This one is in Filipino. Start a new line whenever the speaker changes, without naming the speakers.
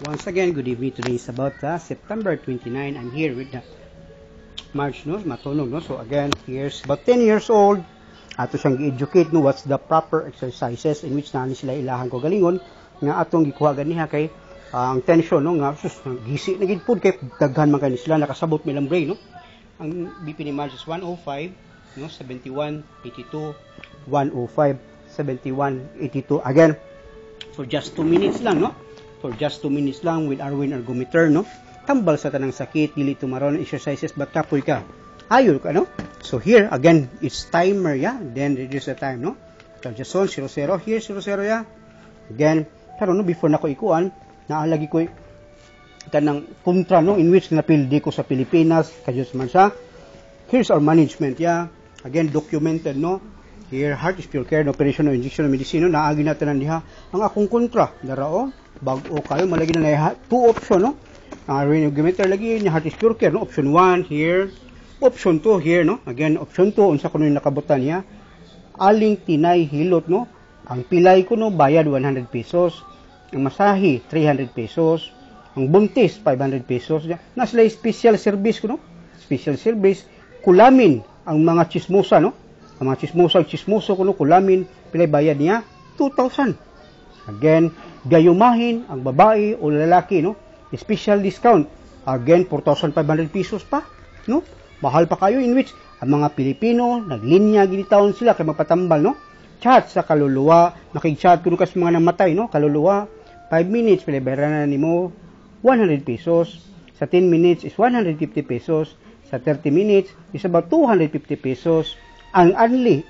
Once again, good evening. Today is about September 29. I'm here with March, no? Matunog, no? So again, here's about 10 years old. Ato siyang gi-educate, no? What's the proper exercises in which nani sila ilahan ko galingon. Nga atong gikuha ganiha kay ang tension, no? Nga, sus, gisi na gid pud kay daghan man kani sila nakasabot milang brain, no? Ang BP ni March is 105, no? 71, 82, 105, 71, 82. Again, for just 2 minutes lang, no? For just 2 minutes lang with Arwin ergometer, no? Tambal sa tanang sakit, dili tumaron exercises, but kapoy ka. Ayo ka, no? So here, again, it's timer, yeah? Then reduce the time, no? So just on, 0-0. Here, 0-0, yeah? Again, pero no, before na ko ikuan, naalagi ko kanang kontra, no? In which napildi ko sa Pilipinas, kadyos man siya. Here's our management, yeah? Again, documented, no? Here, heart is pure care, no? Operation, no? Injection, no? Medicine, no? Naagi natin ang diha. Ang akong kontra, darao, bago kayo, malagi na na 2 option, no? Ergometer lagi, ni heart is pure care, no? Option 1, here. Option 2, here, no? Again, option 2, unsa ko yung nakabutan niya. Aling tinay hilot, no? Ang pilay ko, no? Bayad 100 pesos. Ang masahi, 300 pesos. Ang buntis, 500 pesos. Nasla special service ko, no? Special service. Kulamin, ang mga chismosa, no? Ang mga chismoso ko, no? Kulamin, pilay bayad niya, 2,000. Again, gayumahin ang babae o lalaki, no? Special discount. Again, 4,500 pesos pa, no? Mahal pa kayo, in which ang mga Pilipino, naglinya, ginitaon sila kay mapatambal, no? Chat sa kaluluwa, makig-chat ko kasi mga namatay, no? Kaluluwa, 5 minutes, pinabayaran na nimo 100 pesos. Sa 10 minutes is 150 pesos. Sa 30 minutes is about 250 pesos. Ang only,